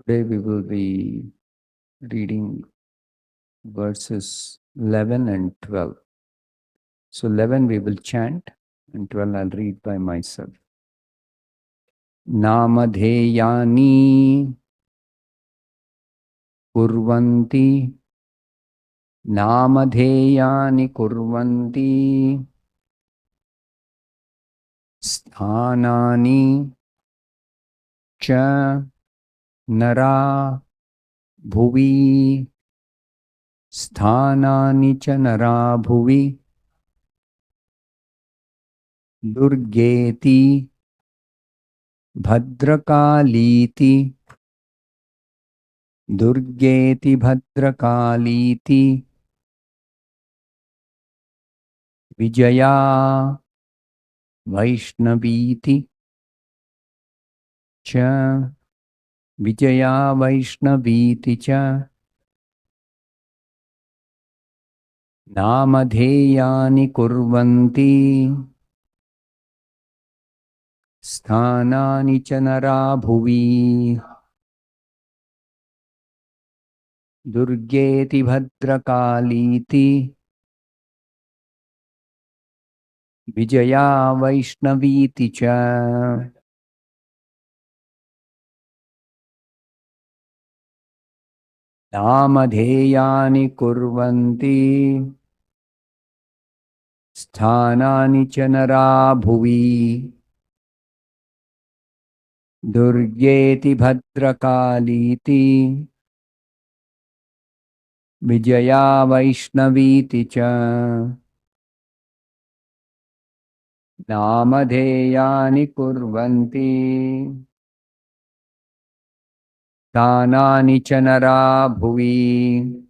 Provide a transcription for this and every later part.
Today we will be reading verses 11 and 12. So 11 we will chant and 12 I'll read by myself. Namadheyani kurvanti Namadheyani kurvanti Sthanani cha nara bhuvi Sthanani cha nara bhuvi Durgeti Bhadrakaliti Durgeti Bhadrakaliti Vijaya Vaishnaviti Cha Vijaya Vaishnaviti Cha Namadheyani Kurvanti Sthanani Cha Nara Bhuvi Durgeti Bhadrakaliti Vijaya Vaishnaviti Cha Namadheyani Kurvanti Sthanani Cha Nara Bhuvi Durgeti Bhadrakaliti Vijaya Vaishnaviti Cha Namadheyani Kurvanti Tanani Chanara Bhuvi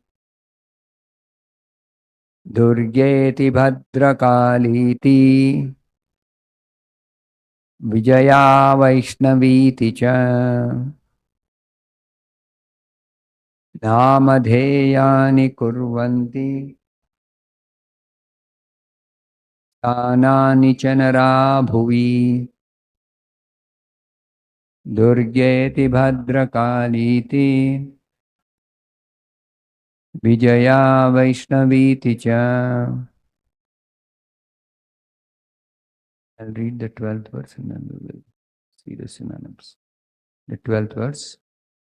Durgeti Bhadrakaliti Vijaya Vaishnaviti Cha Namadheyani Kurvanti Tanani Chanara Bhuvi Durgeti Bhadrakaliti Vijaya Vaishnaviti Cha. I'll read the 12th verse and then we will see the synonyms. The 12th verse.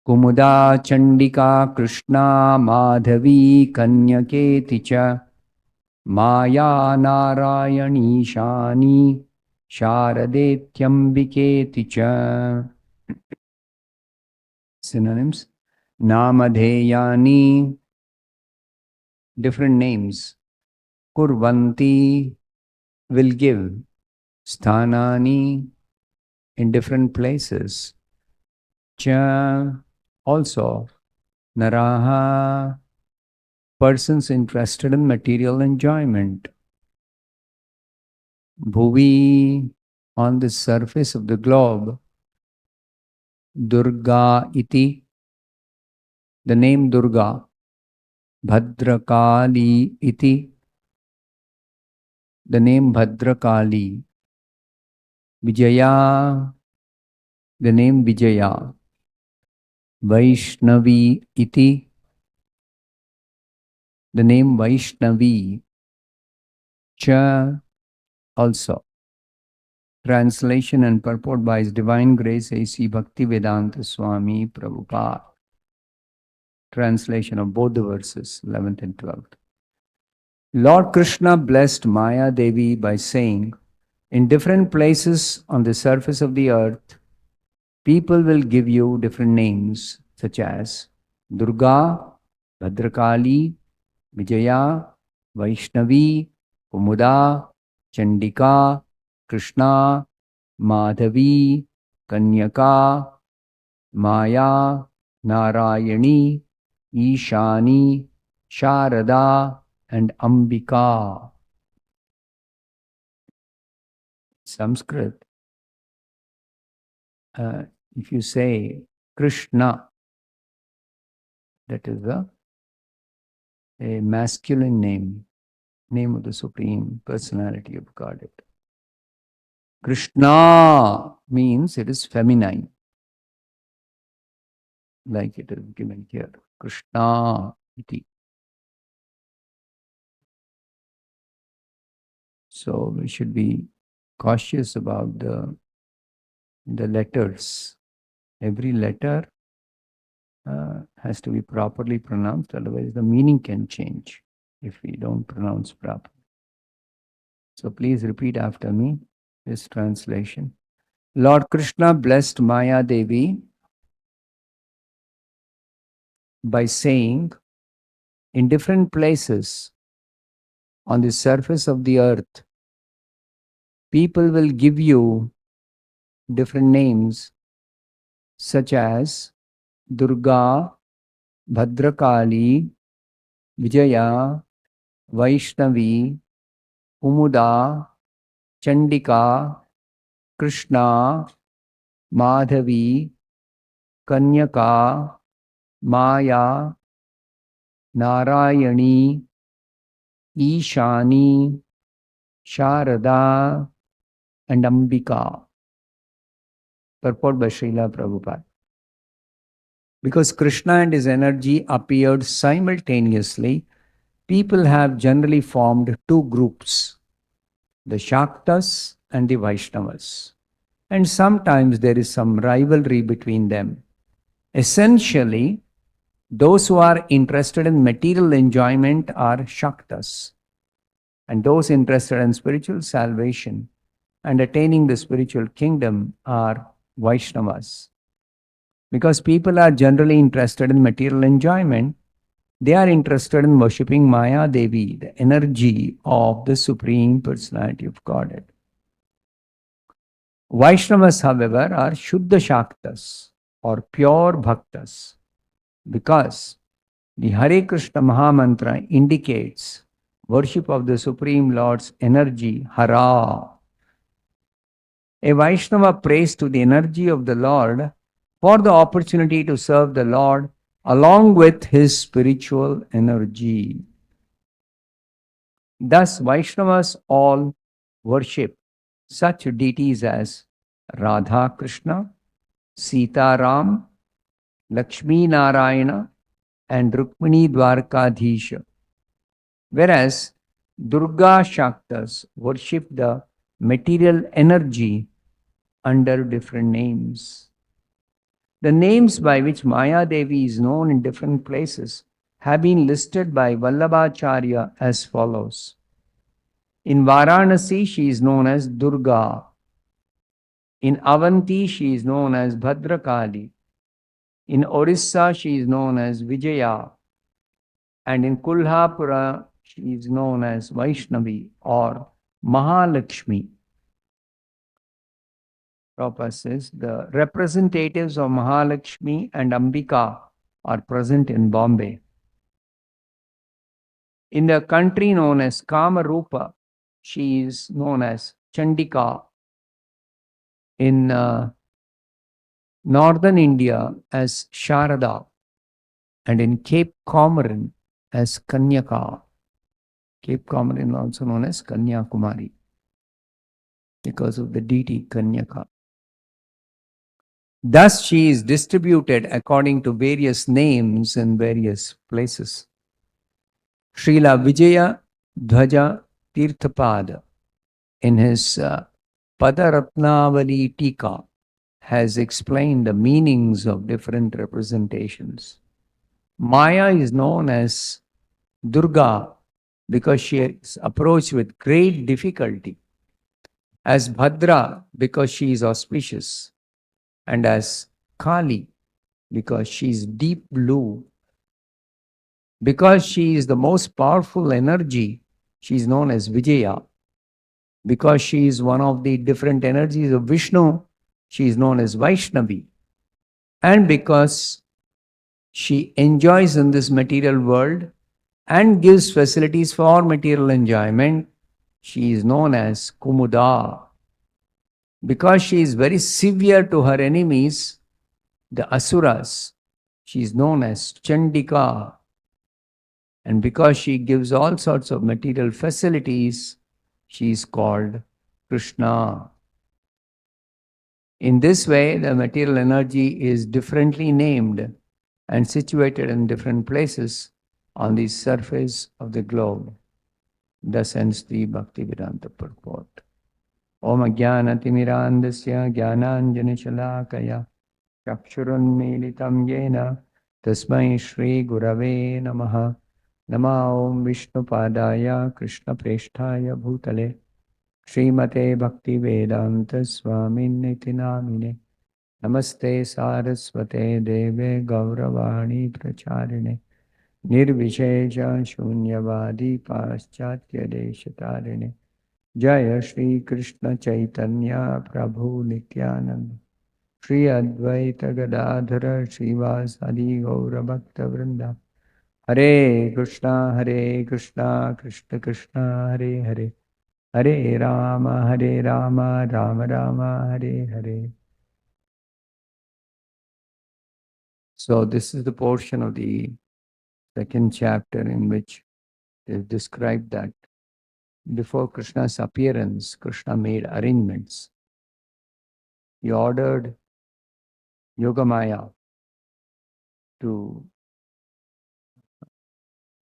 Kumuda Chandika Krishna Madhavi Kanyaketi Cha Maya Narayani Shani Sharadetyambiketi Cha. Synonyms. Namadheyani, different names. Kurvanti, will give. Sthanani, in different places. Cha, also. Naraha, persons interested in material enjoyment. Bhuvi, on the surface of the globe. Durga iti, the name Durga. Bhadrakali iti, the name Bhadrakali. Vijaya, the name Vijaya. Vaishnavi iti, the name Vaishnavi. Cha, also. Translation and purport by His Divine Grace A.C. Bhaktivedanta Swami Prabhupada. Translation of both the verses, 11th and 12th. Lord Krishna blessed Maya Devi by saying, in different places on the surface of the earth, people will give you different names such as Durga, Bhadrakali, Vijaya, Vaishnavi, Kumuda, Chandika, Krishna, Madhavi, Kanyaka, Maya, Narayani, Ishani, Sharada, and Ambika. Sanskrit, if you say Krishna, that is a masculine name of the Supreme Personality of Godhead. Krishna means it is feminine. like it is given here. Krishna iti. So we should be cautious about the letters. Every letter has to be properly pronounced, otherwise the meaning can change if we don't pronounce properly. So please repeat after me this translation. Lord Krishna blessed Maya Devi by saying, in different places on the surface of the earth, people will give you different names such as Durga, Bhadrakali, Vijaya, Vaishnavi, Umuda, Chandika, Krishna, Madhavi, Kanyaka, Maya, Narayani, Ishani, Sharada, and Ambika. Purport by Srila Prabhupada. Because Krishna and his energy appeared simultaneously, people have generally formed two groups, the Shaktas and the Vaishnavas. And sometimes there is some rivalry between them. Essentially, those who are interested in material enjoyment are Shaktas, and those interested in spiritual salvation and attaining the spiritual kingdom are Vaishnavas. Because people are generally interested in material enjoyment, they are interested in worshipping Maya Devi, the energy of the Supreme Personality of Godhead. Vaishnavas, however, are Shuddha Shaktas or pure Bhaktas, because the Hare Krishna Mahamantra indicates worship of the Supreme Lord's energy, Hara. A Vaishnava prays to the energy of the Lord for the opportunity to serve the Lord along with his spiritual energy. Thus, Vaishnavas all worship such deities as Radha Krishna, Sita Ram, Lakshmi Narayana, and Rukmini Dwarkadhisha. Whereas Durga Shaktas worship the material energy under different names. The names by which Maya Devi is known in different places have been listed by Vallabhacharya as follows. In Varanasi, she is known as Durga. In Avanti, she is known as Bhadrakali. In Orissa, she is known as Vijaya. And in Kulhapura, she is known as Vaishnavi or Mahalakshmi. Prabhupada says the representatives of Mahalakshmi and Ambika are present in Bombay. In the country known as Kamarupa, she is known as Chandika. In northern India as Sharada, and in Cape Comorin as Kanyaka. Cape Comorin also known as Kanyakumari because of the deity Kanyaka. Thus she is distributed according to various names in various places. Srila Vijaya Dhwaja Tirthapada in his Padaratnavali Tika has explained the meanings of different representations. Maya is known as Durga because she is approached with great difficulty, as Bhadra because she is auspicious, and as Kali because she is deep blue. Because she is the most powerful energy, she is known as Vijaya. Because she is one of the different energies of Vishnu, she is known as Vaishnavi. And because she enjoys in this material world and gives facilities for material enjoyment, she is known as Kumuda. Because she is very severe to her enemies, the Asuras, she is known as Chandika. And because she gives all sorts of material facilities, she is called Krishna. In this way, the material energy is differently named and situated in different places on the surface of the globe. Thus ends the Bhaktivedanta purport. Om Ajnanaatimirandasya Jnananjana Chakshurunmilitam Yena Tasmai Shri Gurave Namaha. Nama Om Vishnupadaya Krishna Presthaya Bhutale Srimate Bhaktivedanta Swaminiti Namine Namaste Saraswate Deve Gauravani Pracharine Nirvishesha Shunyavadi Paschatya Deshatarine Jaya Shri Krishna Chaitanya Prabhu Nityananda Shri Advaita Gadadhara Srivasadi Gaura Bhakta Vrinda Hare Krishna Krishna Krishna Hare Hare Hare Rama Rama Rama Hare Hare. So this is the portion of the second chapter in which they described that before Krishna's appearance, Krishna made arrangements. He ordered Yogamaya to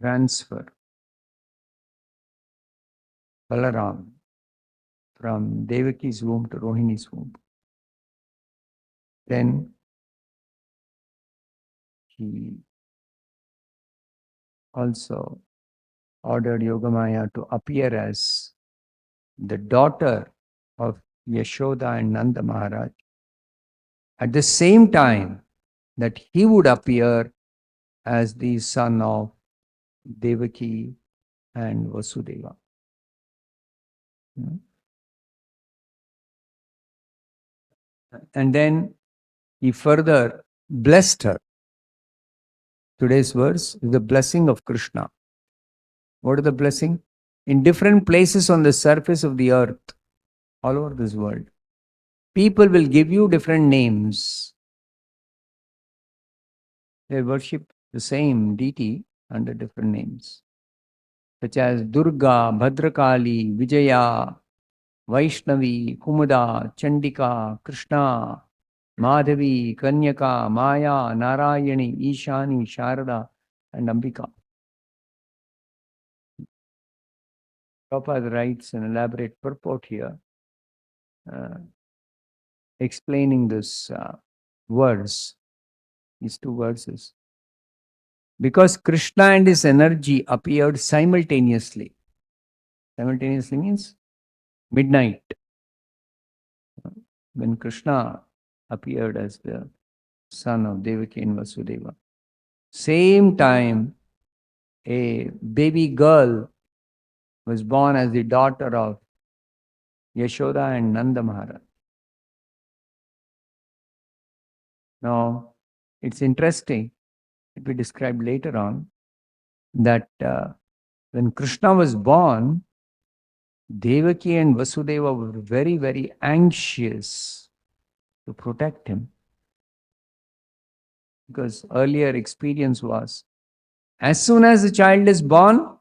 transfer Balaram from Devaki's womb to Rohini's womb. Then he also ordered Yogamaya to appear as the daughter of Yashoda and Nanda Maharaj at the same time that he would appear as the son of Devaki and Vasudeva. And then he further blessed her. Today's verse is the blessing of Krishna. What is the blessing? In different places on the surface of the earth, all over this world, people will give you different names. They worship the same deity under different names, such as Durga, Bhadrakali, Vijaya, Vaishnavi, Kumada, Chandika, Krishna, Madhavi, Kanyaka, Maya, Narayani, Ishani, Sharada, and Ambika. Prabhupada writes an elaborate purport here, explaining this verse, these two verses. Because Krishna and his energy appeared simultaneously. Simultaneously means midnight. When Krishna appeared as the son of Devaki and Vasudeva. Same time, a baby girl was born as the daughter of Yashoda and Nanda Maharaj. Now, it's interesting, it will be described later on, that when Krishna was born, Devaki and Vasudeva were very, very anxious to protect him. Because earlier experience was, as soon as the child is born,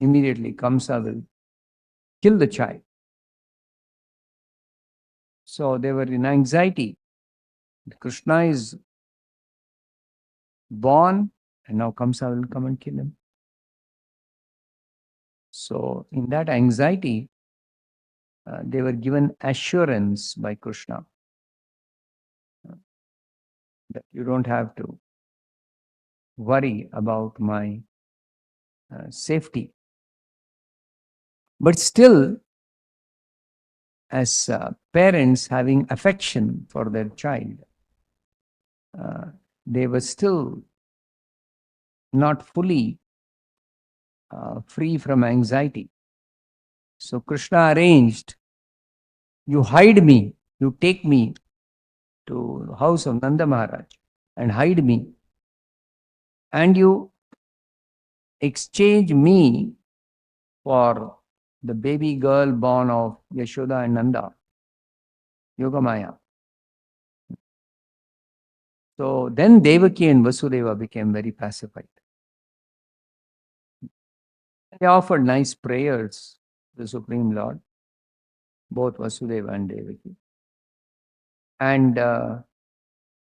immediately Kamsa will kill the child. So they were in anxiety. Krishna is born and now Kamsa will come and kill him. So in that anxiety, they were given assurance by Krishna that you don't have to worry about my safety. But still, as parents having affection for their child, they were still not fully free from anxiety. So Krishna arranged, you hide me, you take me to the house of Nanda Maharaj and hide me, and you exchange me for the baby girl born of Yashoda and Nanda, Yogamaya. So then Devaki and Vasudeva became very pacified. They offered nice prayers to the Supreme Lord, both Vasudeva and Devaki. And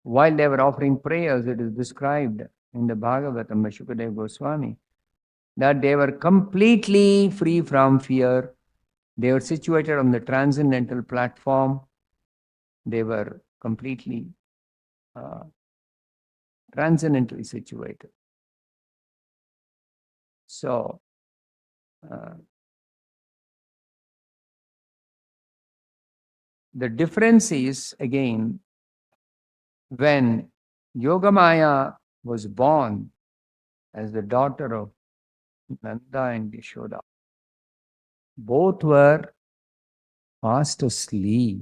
while they were offering prayers, it is described in the Bhagavatam by Shukadeva Goswami that they were completely free from fear. They were situated on the transcendental platform. They were completely transcendently situated. So, the difference is, again, when Yogamaya was born as the daughter of Nanda and Yashoda, both were fast asleep.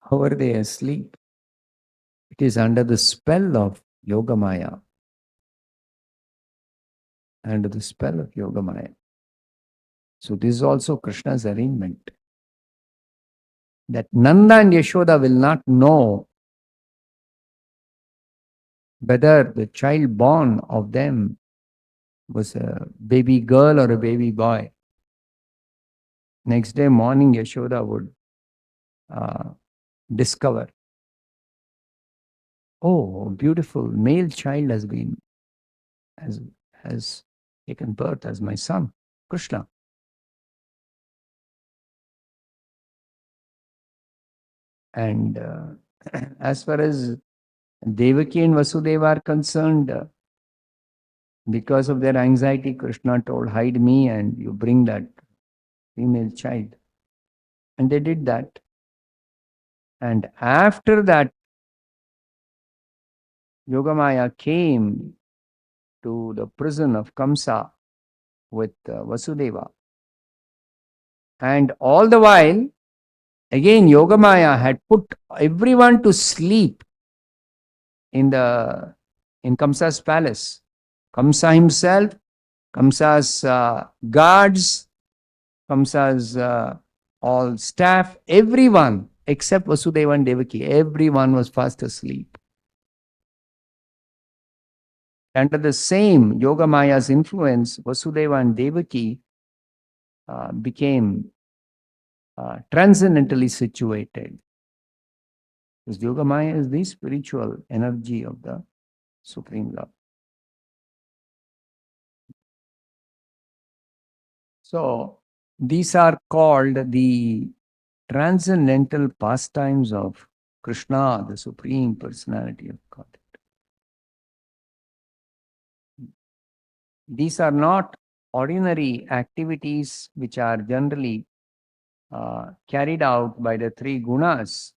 How are they asleep? It is under the spell of Yogamaya. Under the spell of Yogamaya. So this is also Krishna's arrangement. That Nanda and Yashoda will not know whether the child born of them was a baby girl or a baby boy. Next day morning, Yashoda would discover, oh, beautiful male child has taken birth as my son, Krishna. And as far as Devaki and Vasudeva are concerned, because of their anxiety, Krishna told, hide me and you bring that female child. And they did that. And after that, Yogamaya came to the prison of Kamsa with Vasudeva. And all the while, again, Yogamaya had put everyone to sleep in Kamsa's palace. Kamsa himself, Kamsa's guards, Kamsa's all staff, everyone except Vasudeva and Devaki, everyone was fast asleep. Under the same Yogamaya's influence, Vasudeva and Devaki became transcendentally situated. Because Yogamaya is the spiritual energy of the Supreme Lord. So, these are called the transcendental pastimes of Krishna, the Supreme Personality of Godhead. These are not ordinary activities which are generally carried out by the three gunas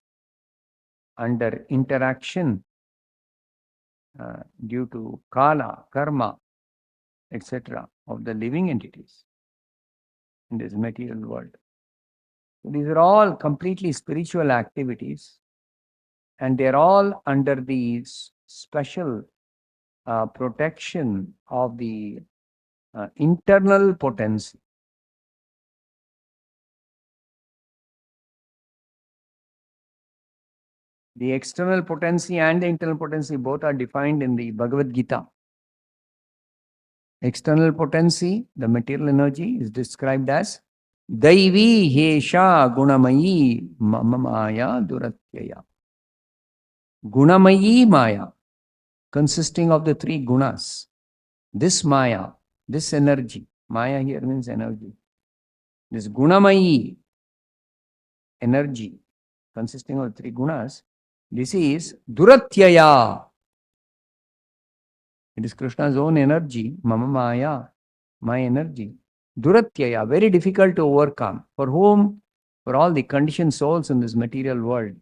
under interaction due to kala, karma, etc. of the living entities in this material world. So these are all completely spiritual activities, and they're all under the special protection of the internal potency. The external potency and the internal potency both are defined in the Bhagavad Gita. External potency, the material energy, is described as Daivi Hesha Gunamayi Maya Duratyaya. Gunamayi Maya, consisting of the three gunas. This Maya, this energy, Maya here means energy. This Gunamayi energy, consisting of three gunas, this is Duratyaya. It is Krishna's own energy, Mama Maya, my energy. Duratyaya, very difficult to overcome. For whom? For all the conditioned souls in this material world.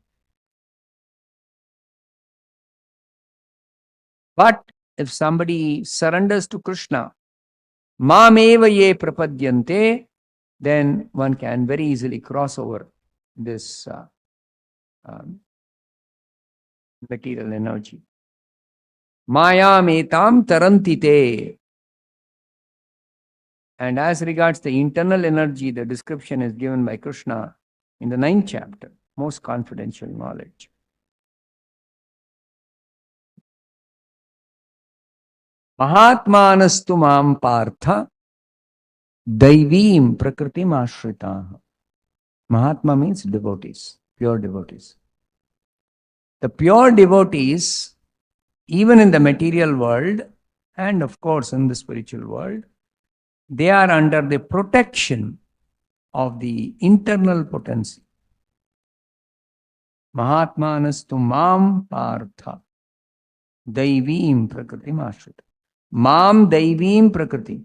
But if somebody surrenders to Krishna, Mameva ye prapadyante, then one can very easily cross over this material energy. Maya metam tarantite. And as regards the internal energy, the description is given by Krishna in the 9th chapter, most confidential knowledge. Mahatmanastu mam partha daivim prakritim ashritaha. Mahatma means devotees, pure devotees. The pure devotees, even in the material world and of course in the spiritual world, they are under the protection of the internal potency. Mahatmanastu mam partha daivim prakritim ashrita. Mam daivim prakriti.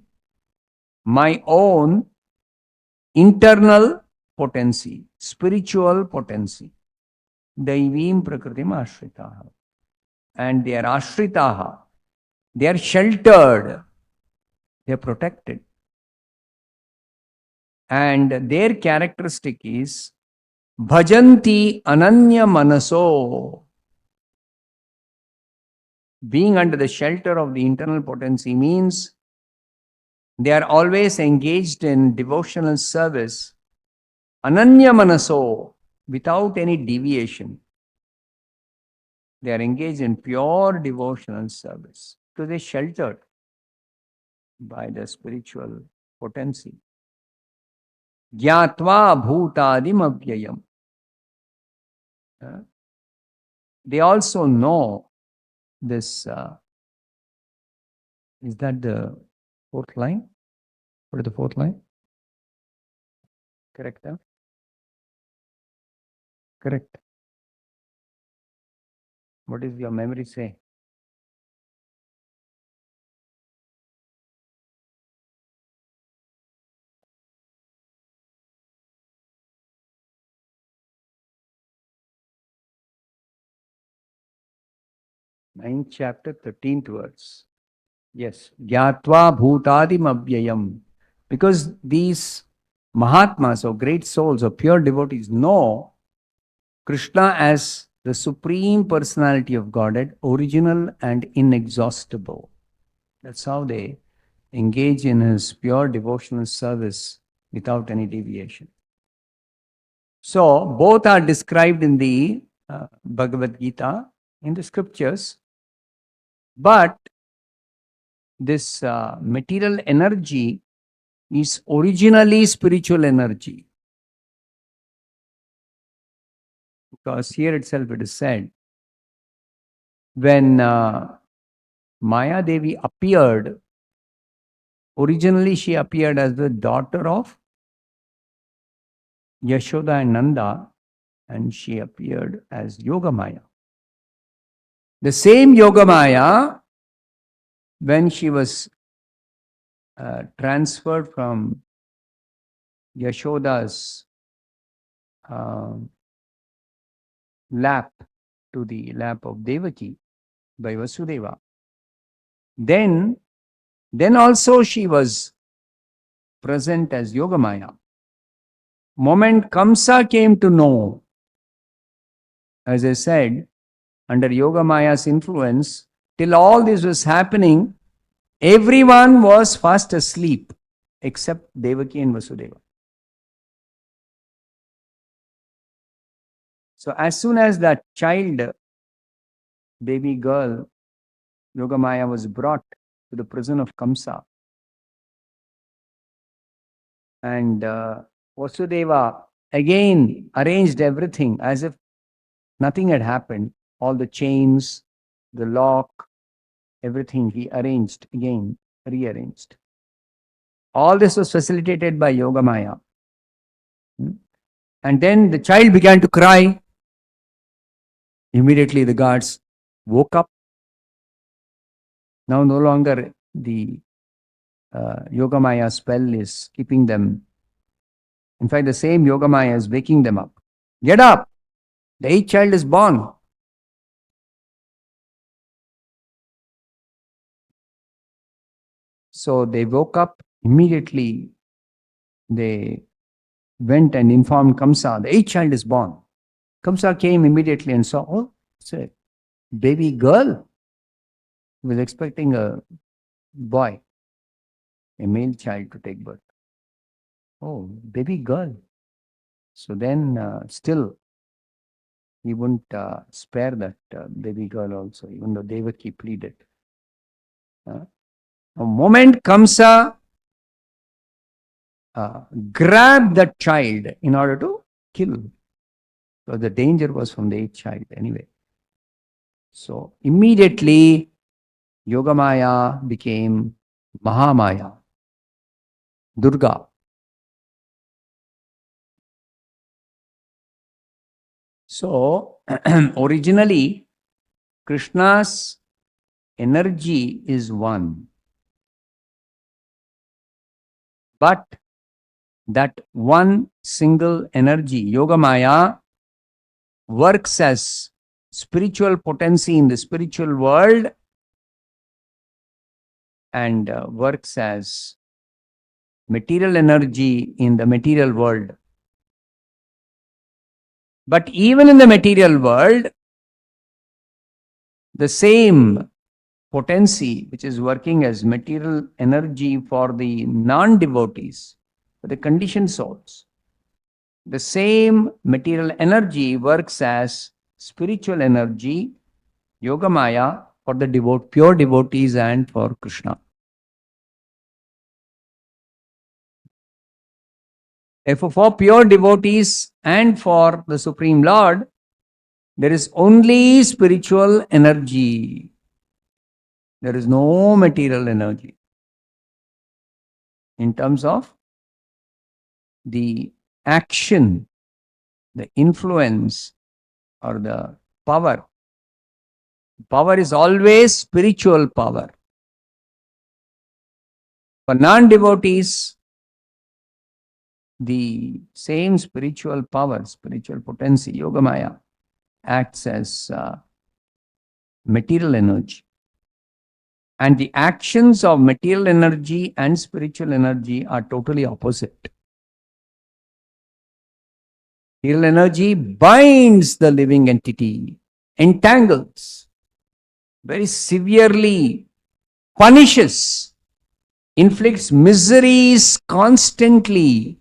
My own internal potency, spiritual potency. Daivim prakritim ashritaha. And they are ashritaha. They are sheltered. They are protected. And their characteristic is bhajanti ananya manaso. Being under the shelter of the internal potency means they are always engaged in devotional service, ananya manaso, without any deviation. They are engaged in pure devotional service because they are sheltered by the spiritual potency. Gyatva bhutadim avyayam. They also know this. Is that the fourth line? What is the fourth line? Correct, huh? Correct. What does your memory say? Ninth chapter, 13th verse. Yes. Gyatva bhutadim avyayam. Because these Mahatmas or great souls or pure devotees know Krishna as the Supreme Personality of Godhead, original and inexhaustible. That's how they engage in his pure devotional service without any deviation. So, both are described in the Bhagavad Gita, in the scriptures, but this material energy is originally spiritual energy. Because here itself it is said, when Maya Devi appeared, originally she appeared as the daughter of Yashoda and Nanda, and she appeared as Yogamaya. The same Yogamaya, when she was transferred from Yashoda's lap to the lap of Devaki by Vasudeva, then also she was present as Yogamaya. Moment Kamsa came to know, as I said, under Yogamaya's influence, till all this was happening, everyone was fast asleep except Devaki and Vasudeva. So as soon as that child, baby girl, Yogamaya was brought to the prison of Kamsa, and Vasudeva again arranged everything as if nothing had happened. All the chains, the lock, everything he arranged again, rearranged. All this was facilitated by Yogamaya. And then the child began to cry. Immediately the guards woke up. Now no longer the Yogamaya spell is keeping them. In fact, the same Yogamaya is waking them up. Get up! The 8th child is born. So they woke up immediately. They went and informed Kamsa, the 8th child is born. Kamsa came immediately and saw, oh, it's a baby girl. He was expecting a boy, a male child to take birth. Oh, baby girl. So then still he wouldn't spare that baby girl also, even though Devaki pleaded. A moment Kamsa grabbed that child in order to kill. So the danger was from the 8th child anyway. So immediately Yogamaya became Mahamaya, Durga. So originally Krishna's energy is one, but that one single energy, Yogamaya, works as spiritual potency in the spiritual world and works as material energy in the material world. But even in the material world, the same potency which is working as material energy for the non-devotees, for the conditioned souls, the same material energy works as spiritual energy, Yogamaya, for the pure devotees and for Krishna. Therefore, for pure devotees and for the Supreme Lord, there is only spiritual energy. There is no material energy. In terms of the action, the influence, or the power. Power is always spiritual power. For non-devotees, the same spiritual power, spiritual potency, Yogamaya, acts as material energy. And the actions of material energy and spiritual energy are totally opposite. Material energy binds the living entity, entangles, very severely punishes, inflicts miseries constantly.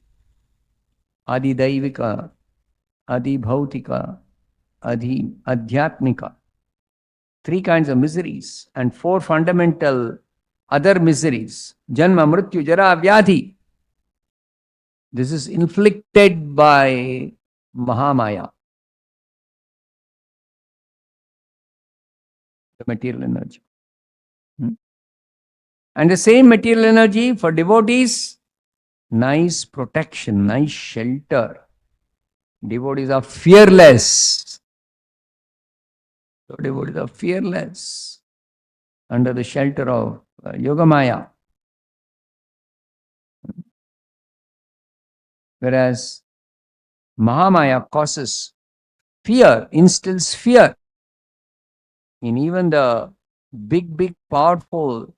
Adi Daivika, Adi Bhautika, Adi Adhyatmika. Three kinds of miseries and four fundamental other miseries. Janma, Mrityu, Jara, Vyadhi. This is inflicted by Mahamaya, the material energy. And the same material energy for devotees, nice protection, nice shelter. Devotees are fearless. So devotees are fearless under the shelter of Yogamaya. Whereas Mahamaya causes fear, instills fear in even the big, powerful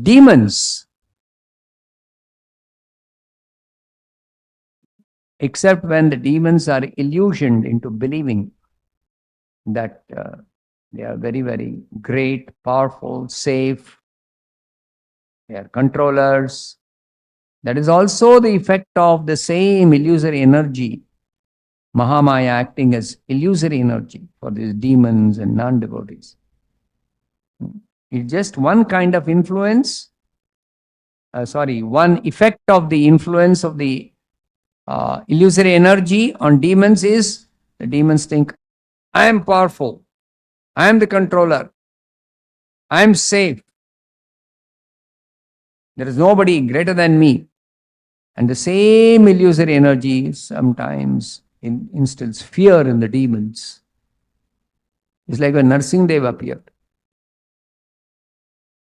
demons, except when the demons are illusioned into believing that they are very, very great, powerful, safe, they are controllers. That is also the effect of the same illusory energy, Mahamaya acting as illusory energy for these demons and non-devotees. It's just one kind of influence, one effect of the influence of the illusory energy on demons is the demons think, I am powerful, I am the controller, I am safe, there is nobody greater than me. And the same illusory energy sometimes instills fear in the demons. It's like when Narsingadev appeared.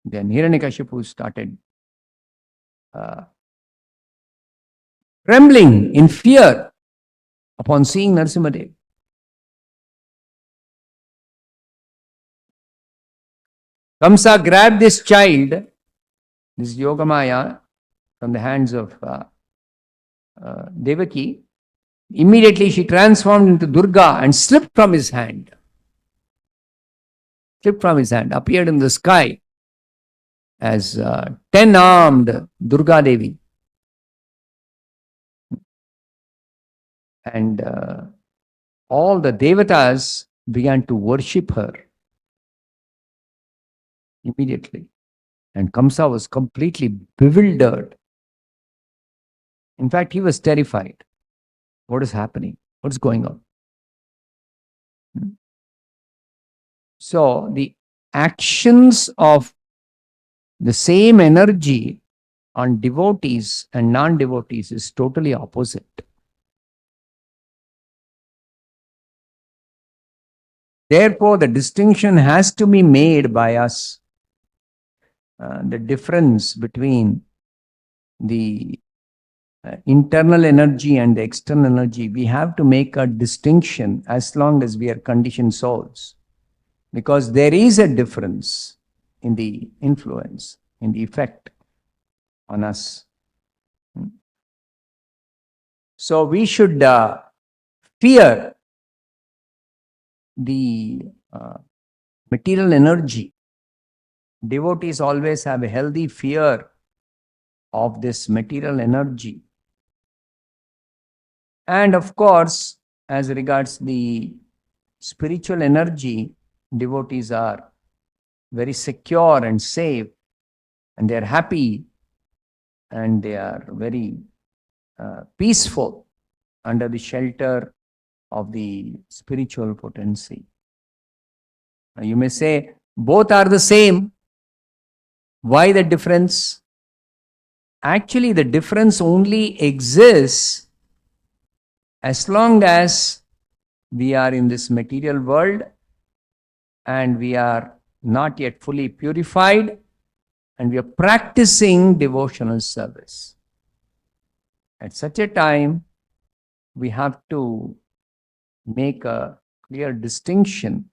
Then Hiranyakashipu started trembling in fear upon seeing Narsimhadev. Kamsa grabbed this child, this Yogamaya, from the hands of Devaki. Immediately she transformed into Durga and slipped from his hand. Slipped from his hand, appeared in the sky as 10-armed Durga Devi. And all the devatas began to worship her immediately. And Kamsa was completely bewildered. In fact, he was terrified. What is happening? What's going on? So the actions of the same energy on devotees and non-devotees is totally opposite. Therefore, the distinction has to be made by us. The difference between the internal energy and the external energy, we have to make a distinction as long as we are conditioned souls. Because there is a difference in the influence, in the effect on us. So we should fear the material energy. Devotees always have a healthy fear of this material energy. And of course, as regards the spiritual energy, devotees are very secure and safe, and they are happy, and they are very peaceful under the shelter of the spiritual potency. Now you may say, both are the same. Why the difference? Actually, the difference only exists as long as we are in this material world and we are not yet fully purified and we are practicing devotional service. At such a time, we have to make a clear distinction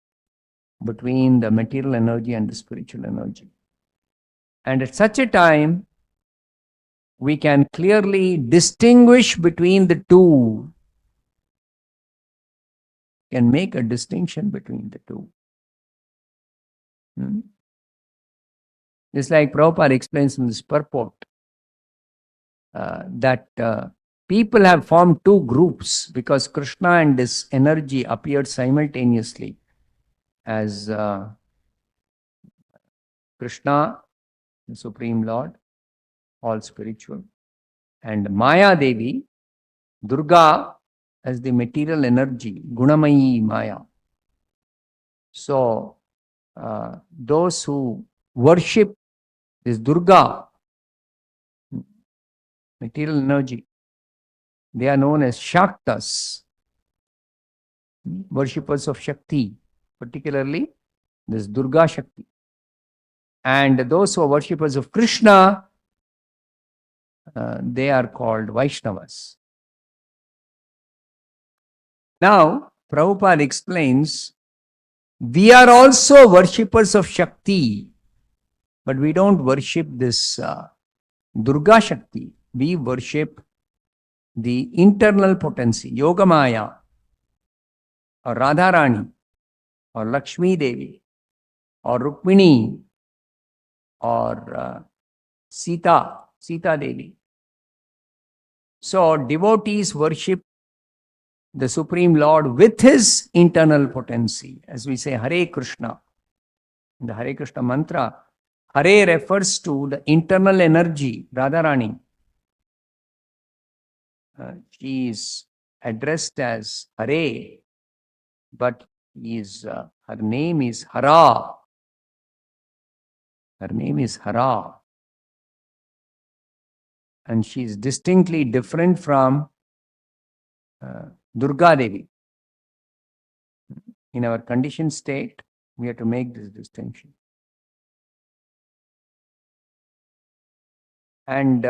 between the material energy and the spiritual energy. And at such a time, we can clearly distinguish between the two, can make a distinction between the two. Just like Prabhupada explains in this purport, that people have formed two groups because Krishna and his energy appeared simultaneously as Krishna, the Supreme Lord, all spiritual, and Maya Devi, Durga, as the material energy, Gunamayi Maya. So, those who worship this Durga, material energy, they are known as Shaktas, worshippers of Shakti, particularly this Durga Shakti. And those who are worshippers of Krishna, they are called Vaishnavas. Now, Prabhupada explains, we are also worshippers of Shakti, but we don't worship this Durga Shakti. We worship the internal potency, Yogamaya, or Radharani, or Lakshmi Devi, or Rukmini, or Sita Devi. So devotees worship the Supreme Lord with his internal potency. As we say Hare Krishna, in the Hare Krishna mantra, Hare refers to the internal energy, Radharani. She is addressed as Hare, but her name is Hara. Her name is Hara. And she is distinctly different from Durga Devi. In our conditioned state, we have to make this distinction. And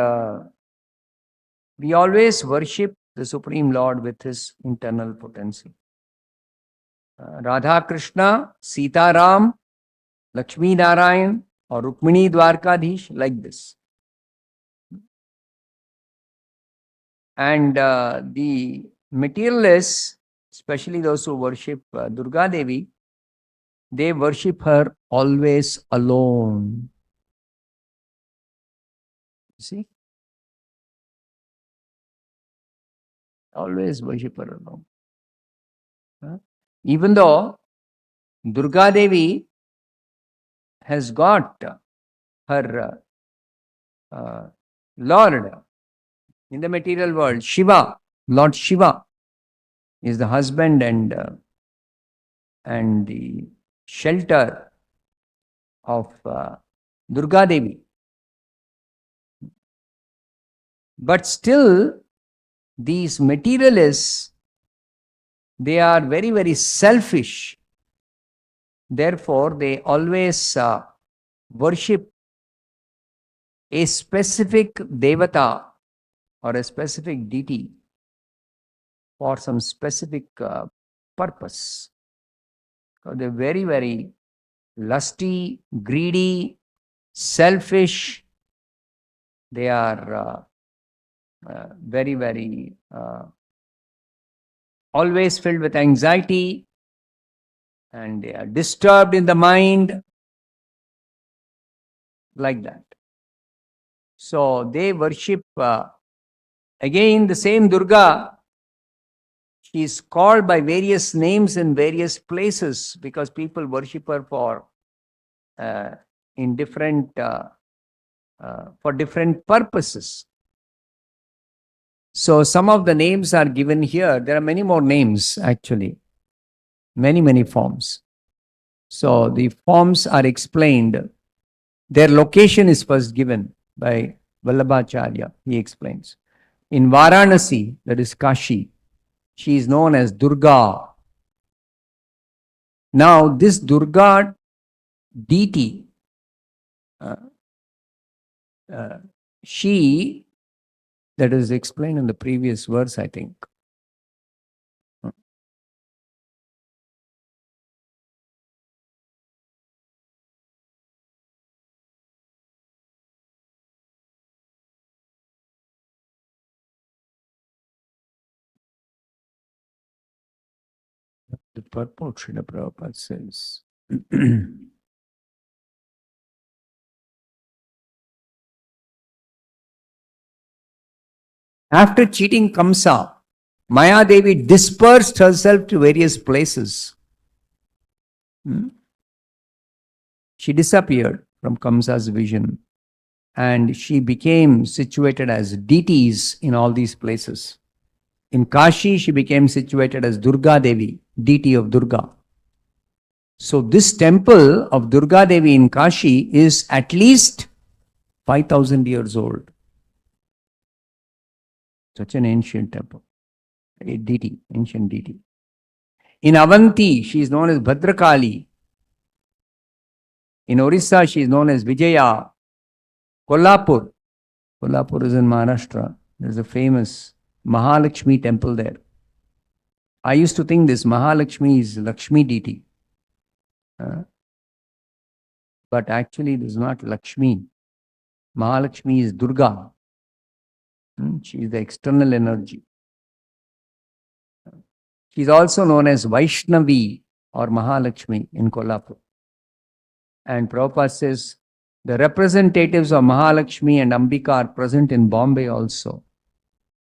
we always worship the Supreme Lord with his internal potency. Radha Krishna, Sita Ram, Lakshmi Narayan, or Rukmini Dwarkadhish, like this. And the materialists, especially those who worship Durga Devi, they worship her always alone. You see? Always worship her alone. Even though Durga Devi has got her Lord in the material world, Shiva, Lord Shiva is the husband and the shelter of Durga Devi. But still, these materialists, they are very, very selfish. Therefore, they always worship a specific devata or a specific deity for some specific purpose. So they're very, very lusty, greedy, selfish. They are very, very always filled with anxiety, and they are disturbed in the mind, like that. So they worship again the same Durga. She is called by various names in various places because people worship her for in different for different purposes. So some of the names are given here. There are many more names actually, many forms. So the forms are explained. Their location is first given by Vallabhacharya. He explains. In Varanasi, that is Kashi, she is known as Durga. Now, this Durga deity, she, that is explained in the previous verse, I think. The purport Srila Prabhupada says. After cheating Kamsa, Maya Devi dispersed herself to various places. She disappeared from Kamsa's vision and she became situated as deities in all these places. In Kashi, she became situated as Durga Devi, deity of Durga. So this temple of Durga Devi in Kashi is at least 5,000 years old. Such an ancient temple, a deity, ancient deity. In Avanti, she is known as Bhadrakali. In Orissa, she is known as Vijaya. Kolhapur is in Maharashtra. There is a famous Mahalakshmi temple there. I used to think this Mahalakshmi is Lakshmi deity. But actually, this is not Lakshmi. Mahalakshmi is Durga. She is the external energy. She is also known as Vaishnavi or Mahalakshmi in Kolhapur. And Prabhupada says the representatives of Mahalakshmi and Ambika are present in Bombay also.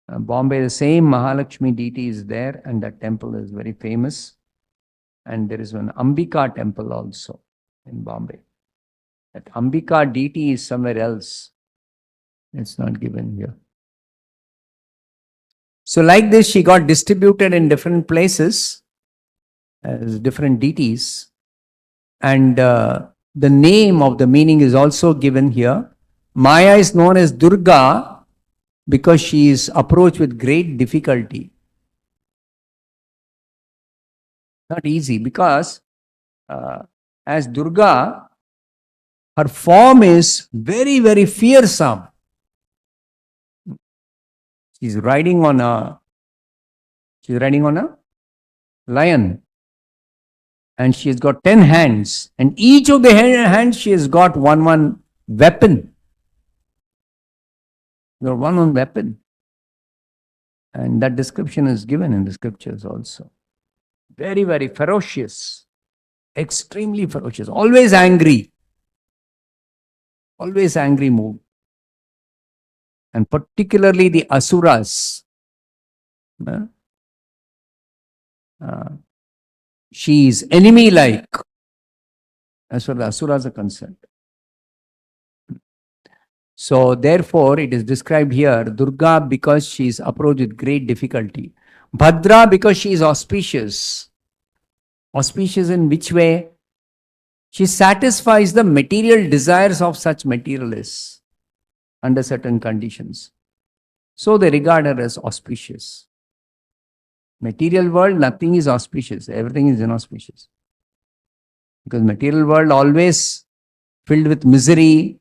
Bombay, the same Mahalakshmi deity is there, and that temple is very famous. And there is one Ambika temple also in Bombay. That Ambika deity is somewhere else. It's not given here. So like this, she got distributed in different places as different deities. And the name of the meaning is also given here. Maya is known as Durga because she is approached with great difficulty. Not easy because as Durga, her form is very, very fearsome. She's riding on a lion. And she has got 10 hands. And each of the hands she has got one weapon. One weapon. And that description is given in the scriptures also. Very, very ferocious. Extremely ferocious. Always angry. Always angry mood. And particularly the Asuras. She is enemy-like as far as the Asuras are concerned. So therefore, it is described here, Durga because she is approached with great difficulty. Bhadra because she is auspicious. Auspicious in which way? She satisfies the material desires of such materialists under certain conditions. So they regard her as auspicious. Material world, nothing is auspicious. Everything is inauspicious. Because material world always filled with misery.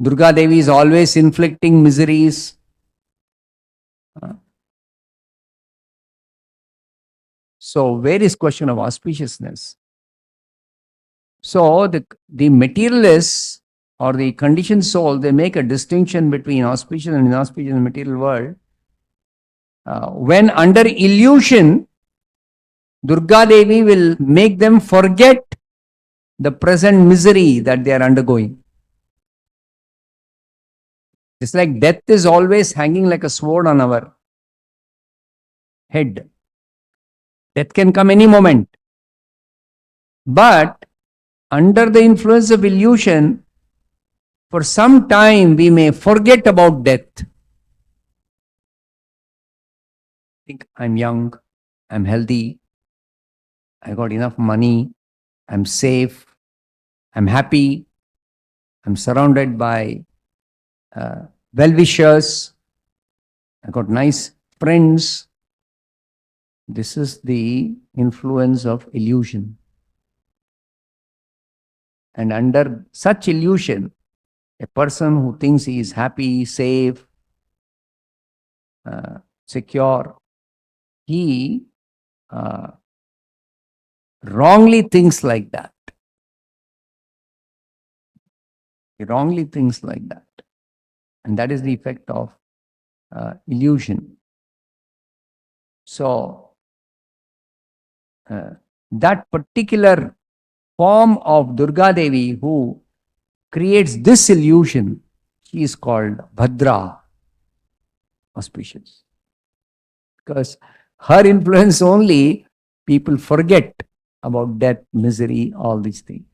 Durga Devi is always inflicting miseries. So where is question of auspiciousness? So the materialists or the conditioned soul, they make a distinction between auspicious and inauspicious in the material world. When under illusion, Durga Devi will make them forget the present misery that they are undergoing. It's like death is always hanging like a sword on our head. Death can come any moment. But under the influence of illusion, for some time we may forget about death. Think I'm young, I'm healthy, I got enough money, I'm safe, I'm happy, I'm surrounded by well-wishers, I got nice friends. This is the influence of illusion. And under such illusion, a person who thinks he is happy, safe, secure, he wrongly thinks like that. He wrongly thinks like that. And that is the effect of illusion. So, that particular form of Durga Devi who creates this illusion, she is called Bhadra, auspicious. Because her influence only, people forget about death, misery, all these things.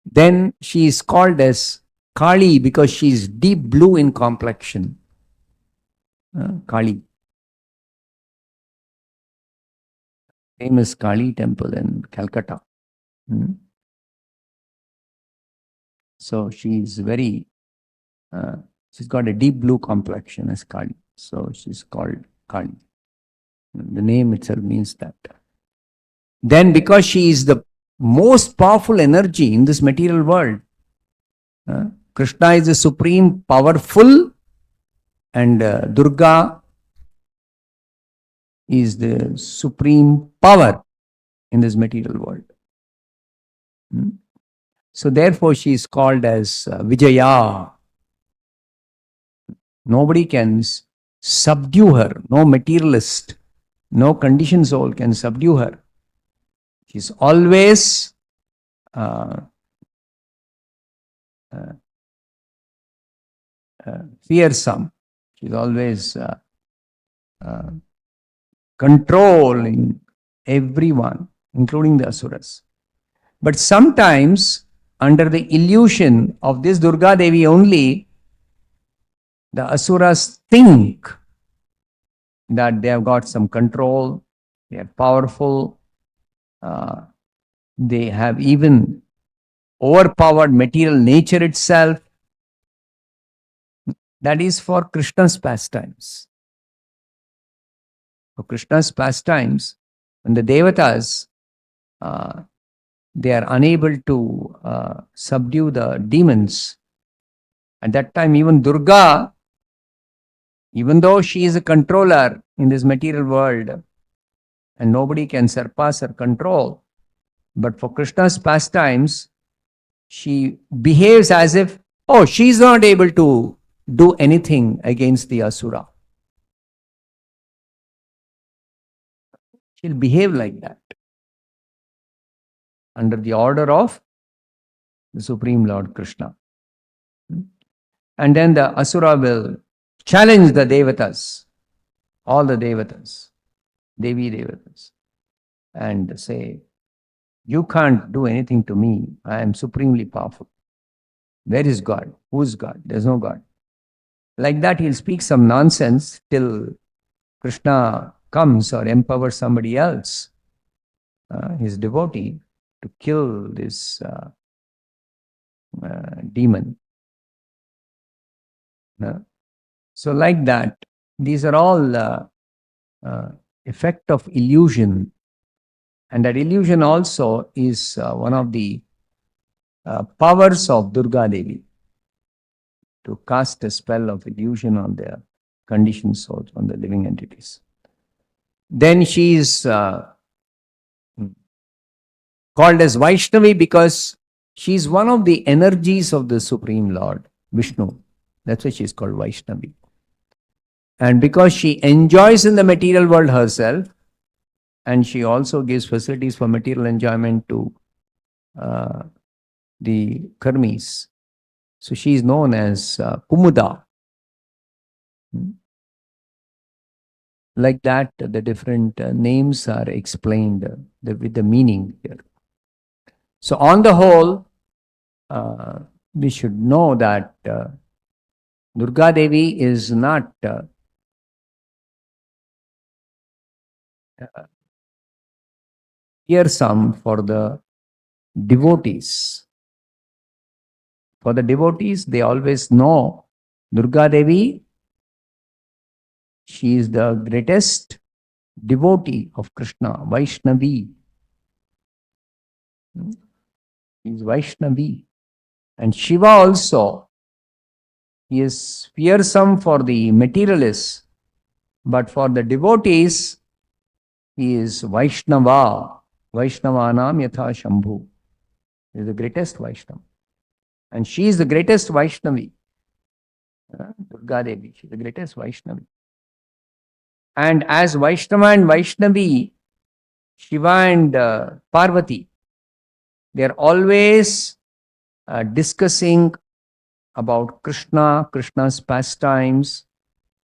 Then she is called as Kali because she is deep blue in complexion. Kali. Famous Kali temple in Calcutta. So she is very, she's got a deep blue complexion as Kali. So she's called Kali. The name itself means that. Then because she is the most powerful energy in this material world, Krishna is the supreme powerful and Durga is the supreme power in this material world. So therefore she is called as Vijaya. Nobody can subdue her. No materialist, no conditioned soul can subdue her. She is always fearsome. She is always controlling everyone, including the asuras. But sometimes, under the illusion of this Durga Devi only, the asuras think that they have got some control, they are powerful, they have even overpowered material nature itself. That is for Krishna's pastimes. For Krishna's pastimes, when the devatas, they are unable to subdue the demons. At that time, even Durga, even though she is a controller in this material world, and nobody can surpass her control, but for Krishna's pastimes, she behaves as if, oh, she is not able to do anything against the asura. She'll behave like that under the order of the Supreme Lord Krishna. And then the asura will challenge the devatas, all the devatas, Devi devatas, and say, you can't do anything to me. I am supremely powerful. Where is God? Who is God? There's no God. Like that, he'll speak some nonsense till Krishna comes or empowers somebody else, his devotee. to kill this demon. So like that, these are all effect of illusion, and that illusion also is one of the powers of Durga Devi, to cast a spell of illusion on the conditioned souls, on the living entities. Then she is called as Vaishnavi because she is one of the energies of the Supreme Lord, Vishnu. That's why she is called Vaishnavi. And because she enjoys in the material world herself, and she also gives facilities for material enjoyment to the Karmis. So she is known as Kumuda. Like that, the different names are explained with the meaning here. So on the whole, we should know that Durga Devi is not fearsome for the devotees. For the devotees, they always know Durga Devi, she is the greatest devotee of Krishna, Vaishnavi. He is Vaishnavi. And Shiva also, he is fearsome for the materialists, but for the devotees, he is Vaishnava. Vaishnavanam yatha Shambhu. He is the greatest Vaishnava. And she is the greatest Vaishnavi. Durga Devi, she is the greatest Vaishnavi. And as Vaishnava and Vaishnavi, Shiva and Parvati, they are always discussing about Krishna, Krishna's pastimes,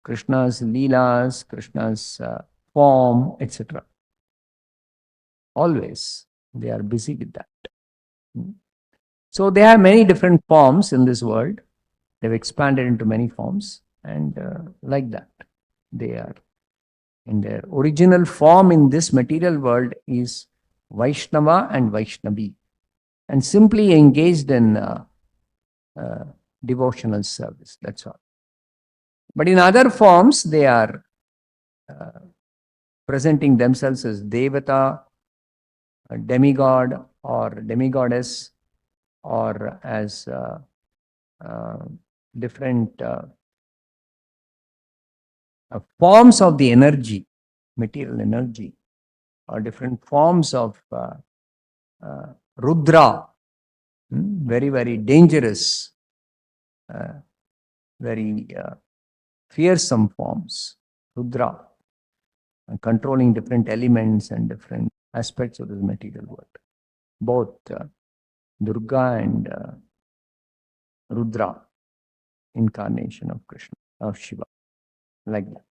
Krishna's leelas, Krishna's form, etc. Always they are busy with that. So they have many different forms in this world. They've expanded into many forms, and like that, they are in their original form in this material world is Vaishnava and Vaishnavi, and simply engaged in devotional service. That's all. But in other forms, they are presenting themselves as Devata, a demigod or demigoddess, or as different forms of the energy, material energy, or different forms of Rudra, very, very dangerous, very fearsome forms, Rudra, controlling different elements and different aspects of this material world. Both Durga and Rudra, incarnation of Krishna, of Shiva, like that.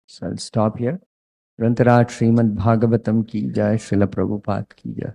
So I'll stop here. Grantaraj Srimad Bhagavatam ki jai, Srila Prabhupada ki jai.